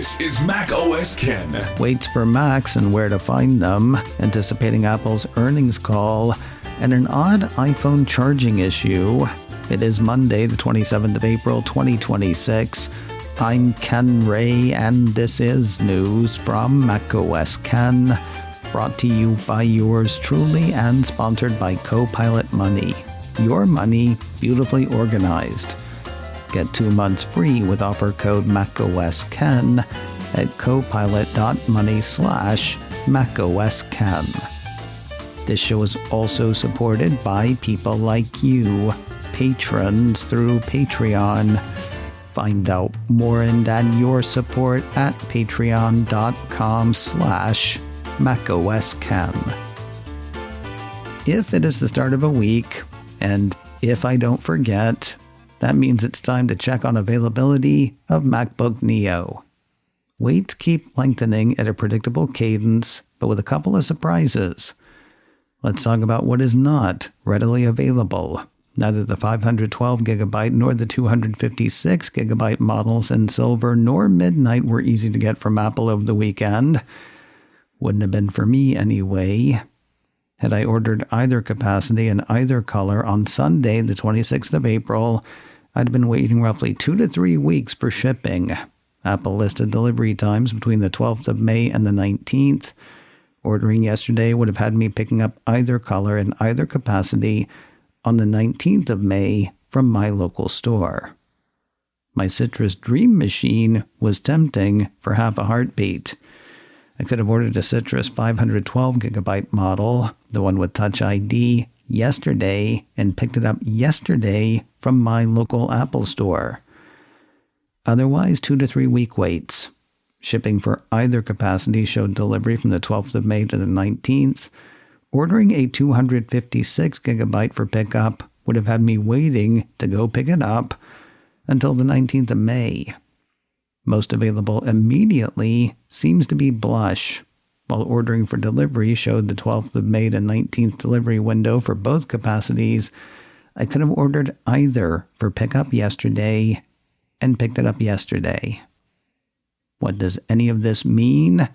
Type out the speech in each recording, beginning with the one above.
This is Mac OS Ken. Waits for Macs and where to find them, anticipating Apple's earnings call, and an odd iPhone charging issue. It is Monday, the 27th of April, 2026. I'm Ken Ray, and this is news from Mac OS Ken, brought to you by yours truly and sponsored by Copilot Money. Your money beautifully organized. Get 2 months free with offer code MacOSKen at copilot.money/MacOSKen. This show is also supported by people like you, patrons through Patreon. Find out more and add your support at patreon.com/MacOSKen. If it is the start of a week, and if I don't forget, that means it's time to check on availability of MacBook Neo. Waits keep lengthening at a predictable cadence, but with a couple of surprises. Let's talk about what is not readily available. Neither the 512GB nor the 256GB models in silver nor midnight were easy to get from Apple over the weekend. Wouldn't have been for me anyway. Had I ordered either capacity and either color on Sunday, the 26th of April, I'd have been waiting roughly 2 to 3 weeks for shipping. Apple listed delivery times between the 12th of May and the 19th. Ordering yesterday would have had me picking up either color and either capacity on the 19th of May from my local store. My Citrus Dream Machine was tempting for half a heartbeat. I could have ordered a Citrus 512GB model, the one with Touch ID, yesterday and picked it up yesterday from my local Apple store. Otherwise, 2 to 3 week waits. Shipping for either capacity showed delivery from the 12th of May to the 19th. Ordering a 256GB for pickup would have had me waiting to go pick it up until the 19th of May. Most available immediately seems to be Blush, while ordering for delivery showed the 12th of May to 19th delivery window for both capacities. I could have ordered either for pickup yesterday and picked it up yesterday. What does any of this mean?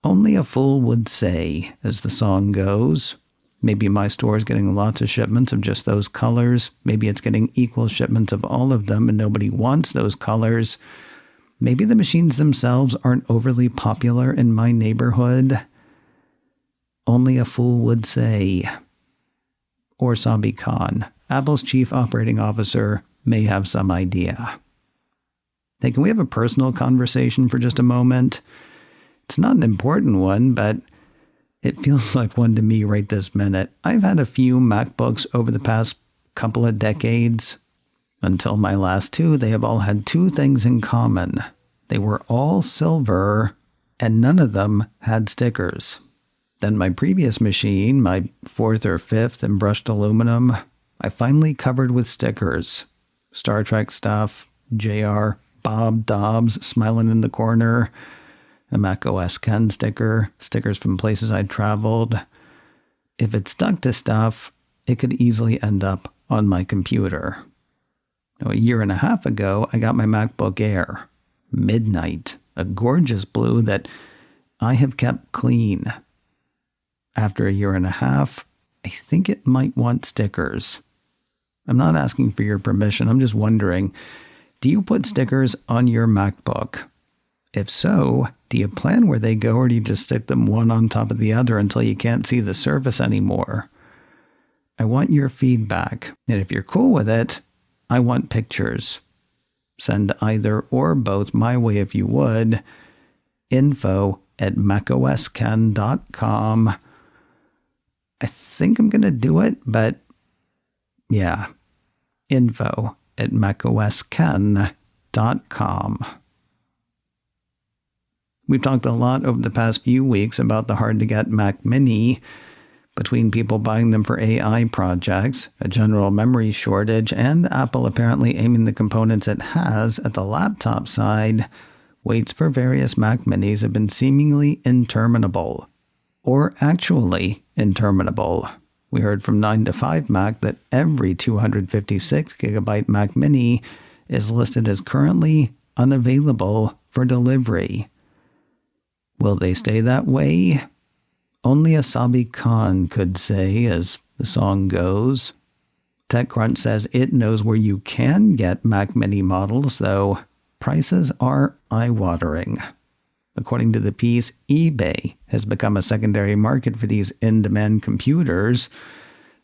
Only a fool would say, as the song goes. Maybe my store is getting lots of shipments of just those colors. Maybe it's getting equal shipments of all of them and nobody wants those colors. Maybe the machines themselves aren't overly popular in my neighborhood. Only a fool would say. Or Sabi Khan, Apple's chief operating officer, may have some idea. Hey, can we have a personal conversation for just a moment? It's not an important one, but it feels like one to me right this minute. I've had a few MacBooks over the past couple of decades. Until my last two, they have all had two things in common. They were all silver, and none of them had stickers. Then my previous machine, my 4th or 5th in brushed aluminum, I finally covered with stickers. Star Trek stuff, JR, Bob Dobbs smiling in the corner, a Mac OS Ken sticker, stickers from places I'd traveled. If it stuck to stuff, it could easily end up on my computer. Now, a year and a half ago, I got my MacBook Air, Midnight, a gorgeous blue that I have kept clean. After a year and a half, I think it might want stickers. I'm not asking for your permission, I'm just wondering, do you put stickers on your MacBook? If so, do you plan where they go or do you just stick them one on top of the other until you can't see the surface anymore? I want your feedback, and if you're cool with it, I want pictures. Send either or both my way if you would. info@macosken.com. I think I'm going to do it, but yeah. info@macosken.com. We've talked a lot over the past few weeks about the hard-to-get Mac Mini, between people buying them for AI projects, a general memory shortage, and Apple apparently aiming the components it has at the laptop side. Waits for various Mac Minis have been seemingly interminable. Or actually interminable. We heard from 9 to 5 Mac that every 256GB Mac Mini is listed as currently unavailable for delivery. Will they stay that way? Only Asabi Khan could say, as the song goes. TechCrunch says it knows where you can get Mac Mini models, though prices are eye-watering. According to the piece, eBay has become a secondary market for these in-demand computers.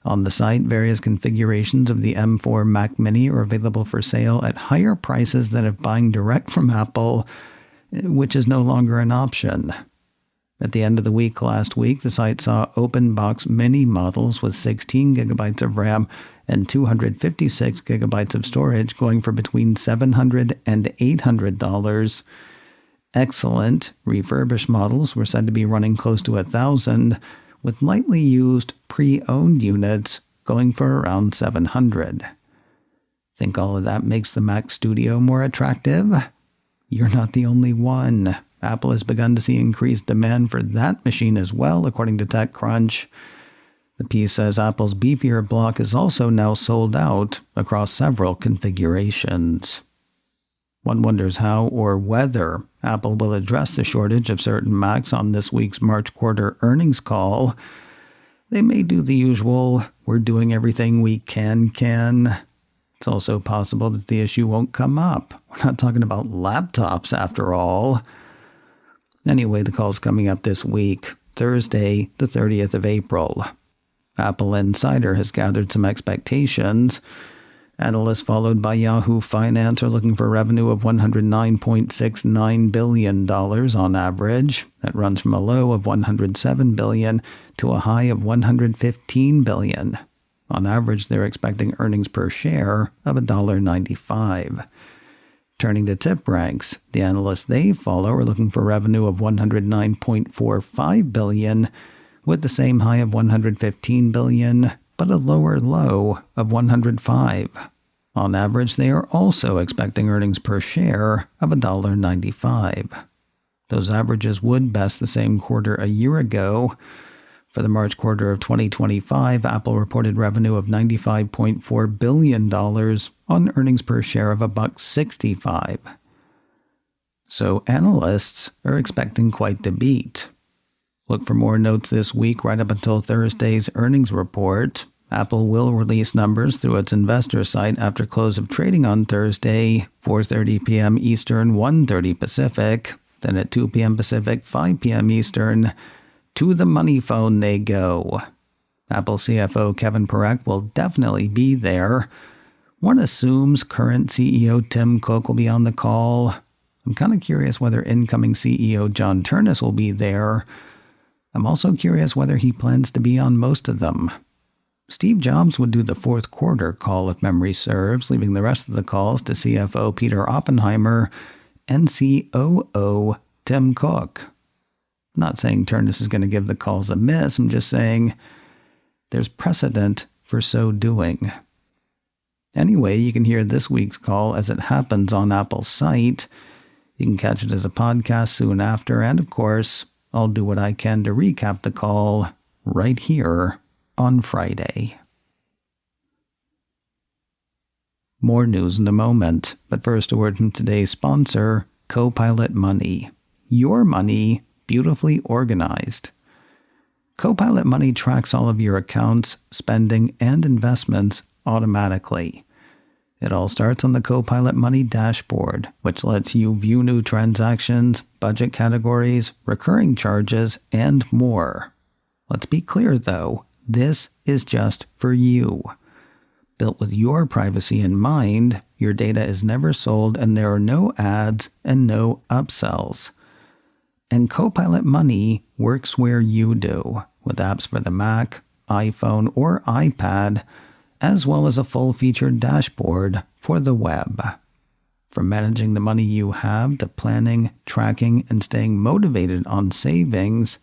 On the site, various configurations of the M4 Mac Mini are available for sale at higher prices than if buying direct from Apple, which is no longer an option. At the end of the week last week, the site saw open box mini models with 16 gigabytes of RAM and 256 gigabytes of storage going for between $700 and $800. Excellent refurbished models were said to be running close to $1,000, with lightly used pre-owned units going for around $700. Think all of that makes the Mac Studio more attractive? You're not the only one. Apple has begun to see increased demand for that machine as well, according to TechCrunch. The piece says Apple's beefier block is also now sold out across several configurations. One wonders how or whether Apple will address the shortage of certain Macs on this week's March quarter earnings call. They may do the usual, we're doing everything we can. It's also possible that the issue won't come up. We're not talking about laptops after all. Anyway, the call's coming up this week, Thursday, the 30th of April. Apple Insider has gathered some expectations. Analysts followed by Yahoo Finance are looking for revenue of $109.69 billion on average. That runs from a low of $107 billion to a high of $115 billion. On average, they're expecting earnings per share of $1.95. Turning to tip ranks, the analysts they follow are looking for revenue of $109.45 billion, with the same high of $115 billion, but a lower low of $105. On average, they are also expecting earnings per share of $1.95. Those averages would best the same quarter a year ago. For the March quarter of 2025, Apple reported revenue of $95.4 billion on earnings per share of $1.65. So analysts are expecting quite the beat. Look for more notes this week right up until Thursday's earnings report. Apple will release numbers through its investor site after close of trading on Thursday, 4:30 p.m. Eastern, 1:30 Pacific. Then at 2 p.m. Pacific, 5 p.m. Eastern, to the money phone they go. Apple CFO Kevin Perek will definitely be there. One assumes current CEO Tim Cook will be on the call. I'm kind of curious whether incoming CEO John Turnus will be there. I'm also curious whether he plans to be on most of them. Steve Jobs would do the fourth quarter call if memory serves, leaving the rest of the calls to CFO Peter Oppenheimer and COO Tim Cook. I'm not saying Turnus is going to give the calls a miss, I'm just saying there's precedent for so doing. Anyway, you can hear this week's call as it happens on Apple's site. You can catch it as a podcast soon after, and of course, I'll do what I can to recap the call right here on Friday. More news in a moment, but first a word from today's sponsor, Copilot Money. Your money beautifully organized. Copilot Money tracks all of your accounts, spending, and investments automatically. It all starts on the Copilot Money dashboard, which lets you view new transactions, budget categories, recurring charges, and more. Let's be clear, though, this is just for you. Built with your privacy in mind, your data is never sold and there are no ads and no upsells. And Copilot Money works where you do, with apps for the Mac, iPhone, or iPad, as well as a full-featured dashboard for the web. From managing the money you have to planning, tracking, and staying motivated on savings,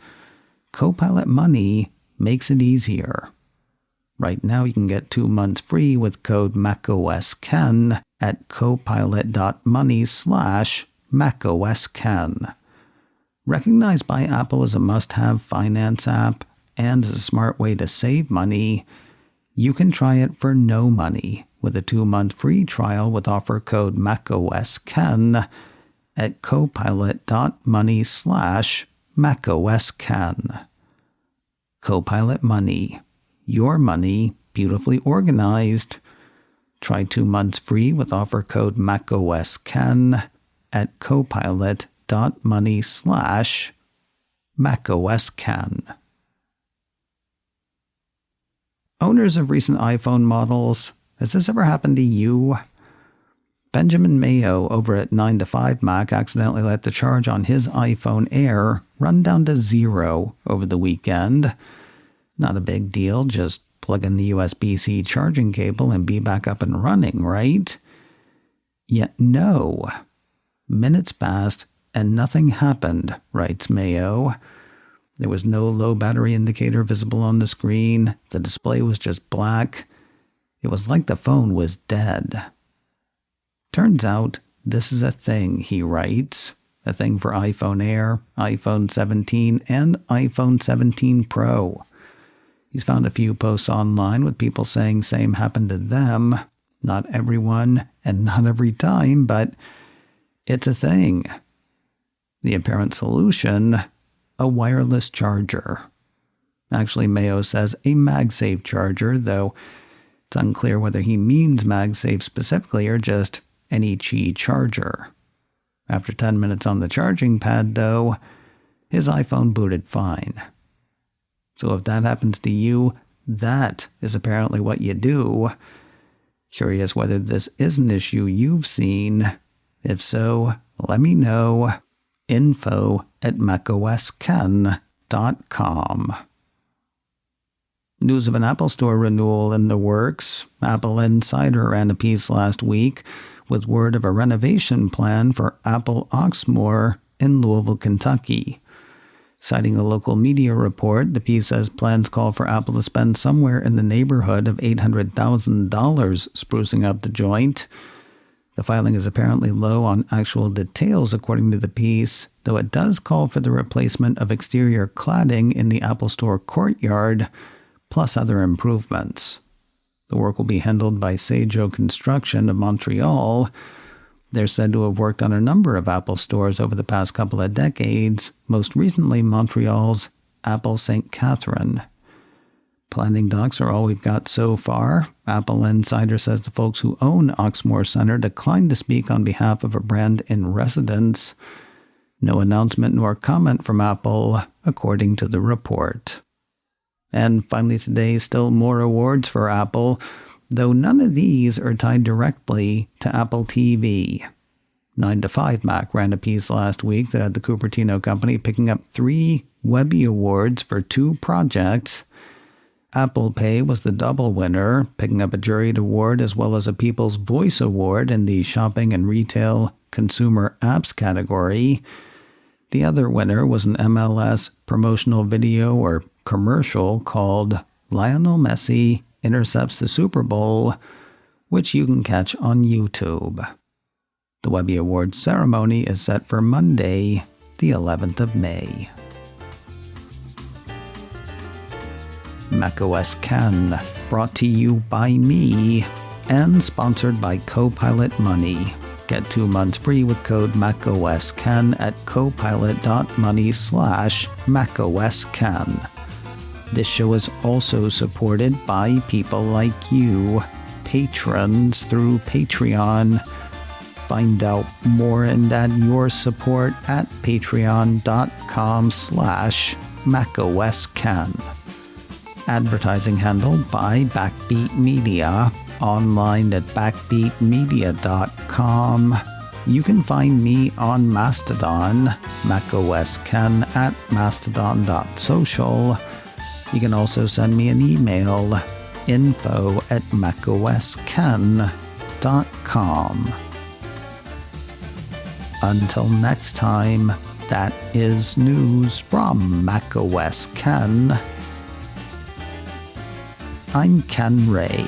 Copilot Money makes it easier. Right now you can get 2 months free with code MacOSKen at copilot.money/MacOSKen. Recognized by Apple as a must-have finance app and as a smart way to save money, you can try it for no money with a 2-month free trial with offer code MacOSKen at copilot.money/macOSken. Copilot Money. Your money beautifully organized. Try 2 months free with offer code macOSken at copilot.money/macOSken. Owners of recent iPhone models, has this ever happened to you? Benjamin Mayo over at 9 to 5 Mac accidentally let the charge on his iPhone Air run down to 0 over the weekend. Not a big deal, just plug in the USB-C charging cable and be back up and running, right? Yet no. Minutes passed and nothing happened, writes Mayo. There was no low battery indicator visible on the screen. The display was just black. It was like the phone was dead. Turns out this is a thing, he writes. A thing for iPhone Air, iPhone 17, and iPhone 17 Pro. He's found a few posts online with people saying same happened to them. Not everyone and not every time, but it's a thing. The apparent solution, a wireless charger. Actually, Mayo says a MagSafe charger, though it's unclear whether he means MagSafe specifically or just any Qi charger. After 10 minutes on the charging pad, though, his iPhone booted fine. So if that happens to you, that is apparently what you do. Curious whether this is an issue you've seen. If so, let me know. info@macosken.com. News of an Apple Store renewal in the works. Apple Insider ran a piece last week with word of a renovation plan for Apple Oxmoor in Louisville, Kentucky. Citing a local media report, the piece says plans call for Apple to spend somewhere in the neighborhood of $800,000 sprucing up the joint. The filing is apparently low on actual details, according to the piece, though it does call for the replacement of exterior cladding in the Apple Store courtyard, plus other improvements. The work will be handled by Seijo Construction of Montreal. They're said to have worked on a number of Apple stores over the past couple of decades, most recently Montreal's Apple St. Catherine. Planning docs are all we've got so far. Apple Insider says the folks who own Oxmoor Center declined to speak on behalf of a brand in residence. No announcement nor comment from Apple, according to the report. And finally today, still more awards for Apple, though none of these are tied directly to Apple TV. 9 to 5 Mac ran a piece last week that had the Cupertino Company picking up 3 Webby awards for 2 projects. Apple Pay was the double winner, picking up a juried award as well as a People's Voice Award in the shopping and retail consumer apps category. The other winner was an MLS promotional video or commercial called Lionel Messi Intercepts the Super Bowl, which you can catch on YouTube. The Webby Awards ceremony is set for Monday, the 11th of May. macOS Ken, brought to you by me and sponsored by Copilot Money. Get 2 months free with code macOSken at copilot.money/macOSken. This show is also supported by people like you, patrons through Patreon. Find out more and add your support at patreon.com/macOSken. Advertising handled by Backbeat Media, online at backbeatmedia.com. You can find me on Mastodon, macOSken at mastodon.social. You can also send me an email, info@macosken.com. Until next time, that is news from macOS Ken. I'm Ken Ray.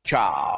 Ciao.